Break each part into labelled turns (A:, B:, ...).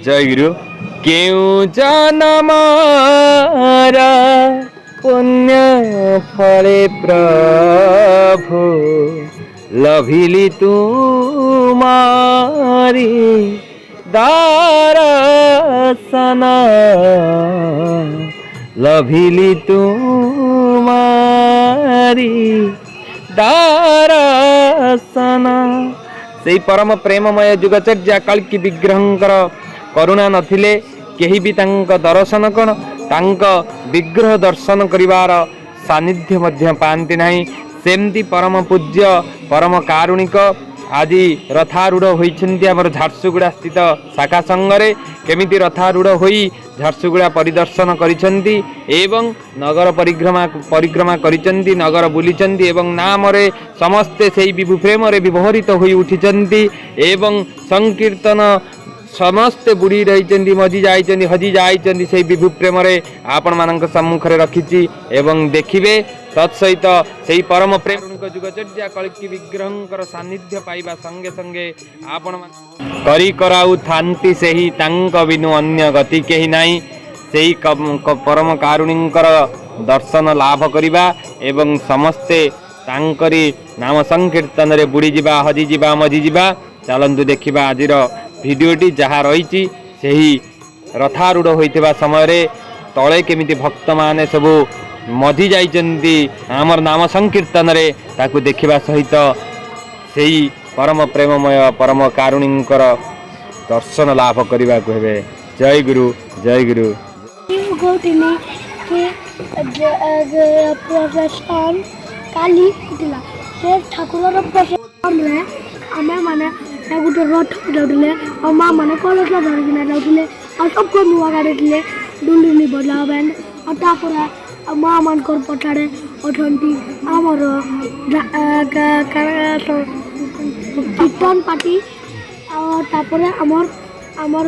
A: जय गुरु। क्यों जनमारा पुण्य फले प्रभु लभिली तुमारी दारसना लभिली तुमारी दारसना। से परम प्रेममय जुगचर्या कल्कि विग्रहंकर करुणा नथिले केही भी तांक दर्शन कण तांक विग्रह दर्शन करिवार सानिध्य मध्य पांति नाही। सेमती परम पूज्य परम कारुणिक आज रथारूढ़ होइछन्ति हमर झारसुगुड़ा स्थित शाखा संघरे केमिति रथारूढ़ होई झारसुगुड़ा परिदर्शन करिछन्ति एवं नगर परिक्रमा करिछन्ति नगर बुलिछन्ति एवं नामरे समस्ते सेही विभु प्रेम रे विभोरित होई उठिछन्ति एवं संकीर्तन समस्ते बुड़ी रही मजी जाइछन्ति हजी जाइछन्ति सेही विभु प्रेम रे आपण मानक सम्मुखरे रखिछि एवं देखिबे तत्सहित सेही परम प्रेम जुगचर्या कल्कि विग्रहंकर सानिध्य पाइबा संगे संगे आपण करी कराउ थांती सेही तांक बिनु अन्य गति केही नाही। सेही परम कारुणिकर दर्शन लाभ करिबा एवं समस्ते तांकरी नाम संकीर्तन रे बुड़ी जिबा हजी जिबा मजी जिबा। चलंतु देखिबा आजिर भिडियोटी जहाँ रही सेही रथारूढ़ होइथिबा समय रे तले केमिति भक्त माने सबु मधी जाइछन्ति आमर नाम संकीर्तन रे ताकु देखिबा सहित सेही परम प्रेममय परम कारुणिकर दर्शन लाभ करबा को हेबे। जय गुरु जय गुरु।
B: प्रशासन काली दिला से ठाकुर प्रशासन रे आमे माने गोटे रथ जाऊे और माँ मैंने कलश धरिकिना जाऊे और सबको नुआ गाड़ी थे डुंडुनी बजा बैंड और तापर माँ मान पछाड़े अच्छी आमर कीर्तन पार्टी और तापर आमर आमर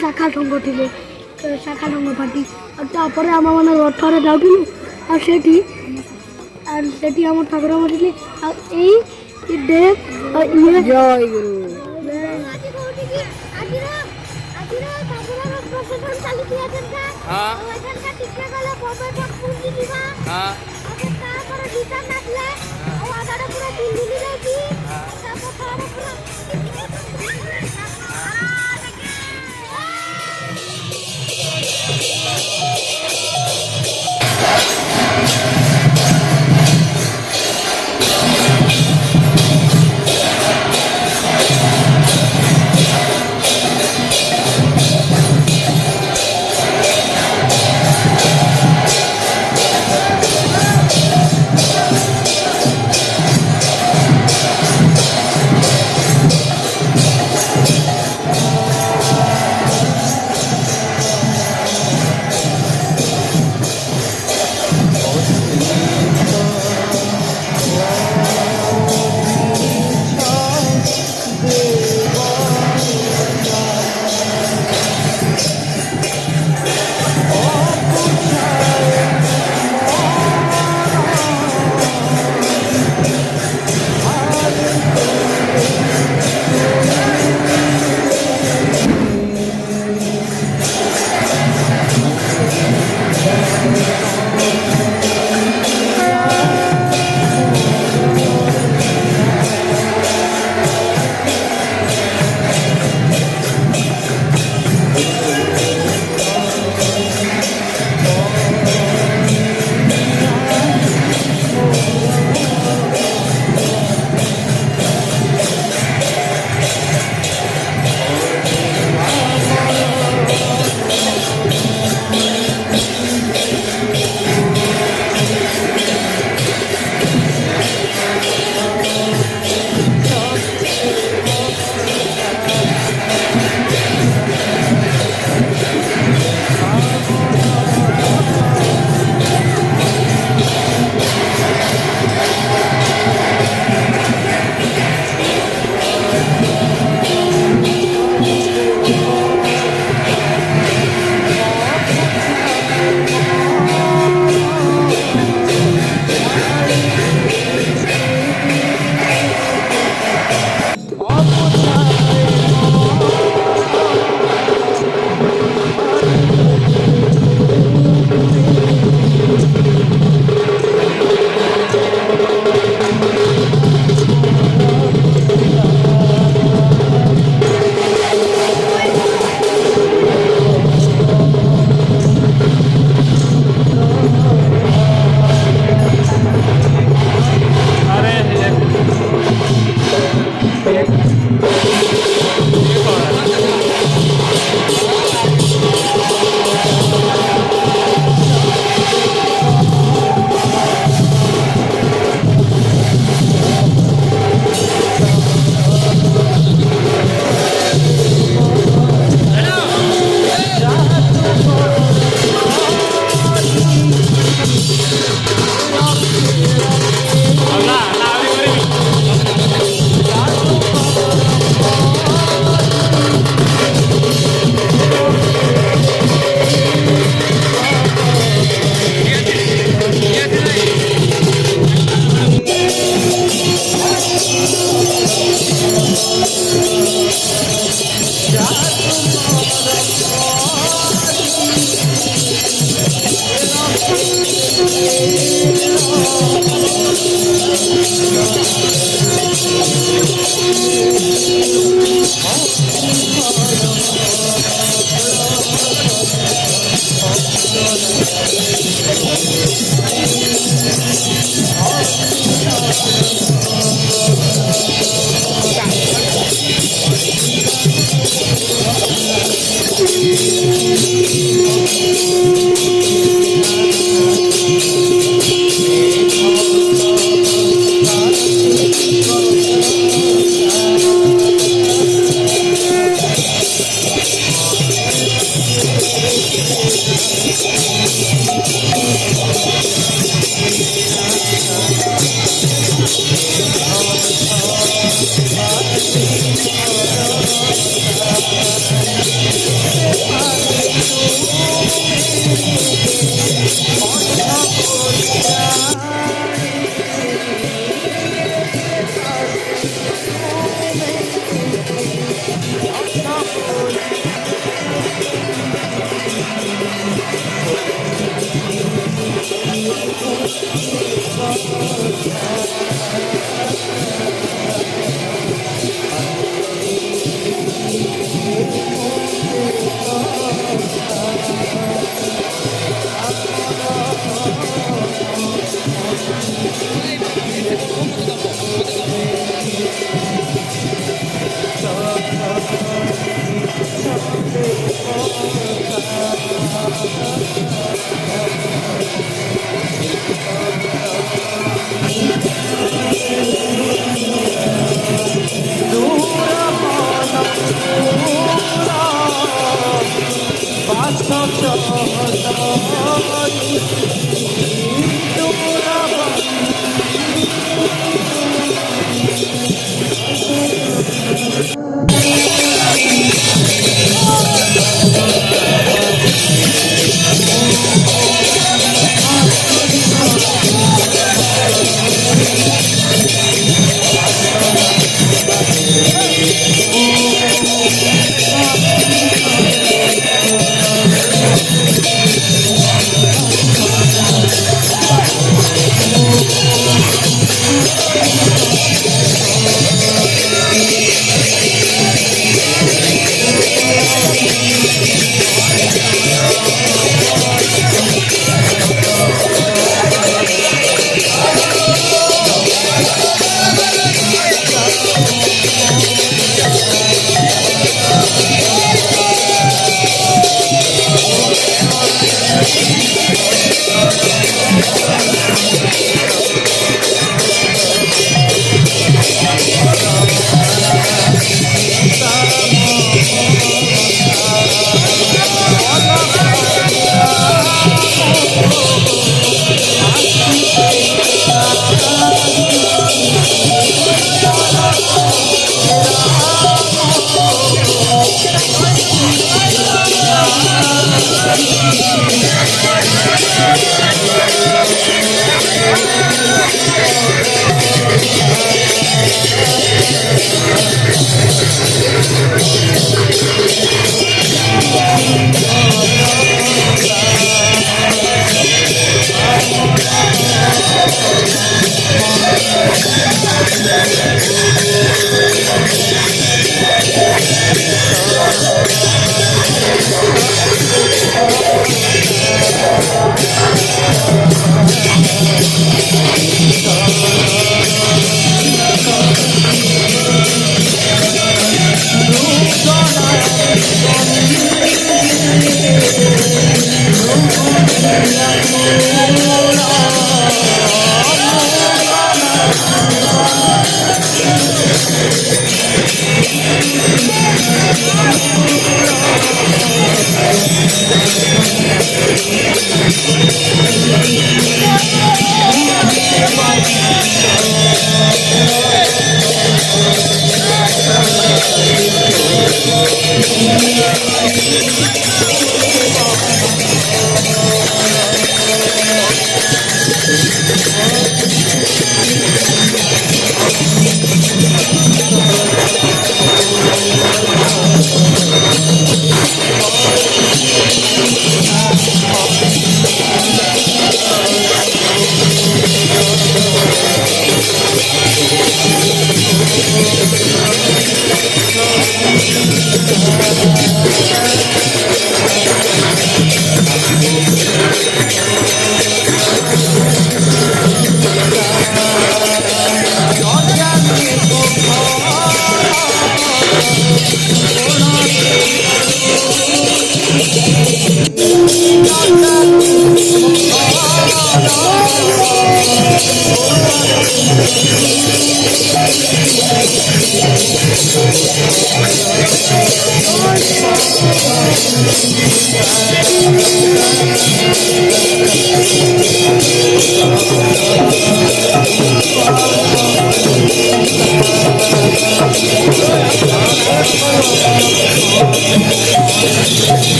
B: शाखा संघ थे शाखा संघ पार्टी और तापर आम मैंने रथरे जाऊँ और सेठी आम ठाकुर बसले जय गुरु।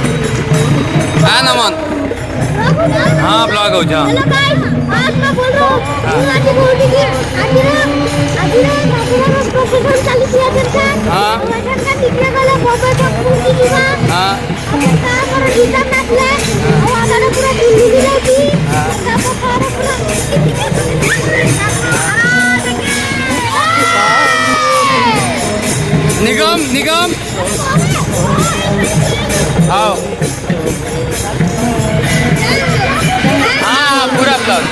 C: हाँ नमन हाँ ब्लॉग हो जा
B: हेलो गाइस आज मैं बोल रहा हूँ आज बोलती कि आज ना प्रोफेसर चालू किया करता
C: हाँ।
B: वजन का टिकने वाला बाबा का पूरी दीवा
C: हाँ
B: अब का पर जीता नाचले और आधा पूरा दिल्ली भी रहती का पर पूरा
C: निगम निगम आओ हाँ पूरा ब्लॉग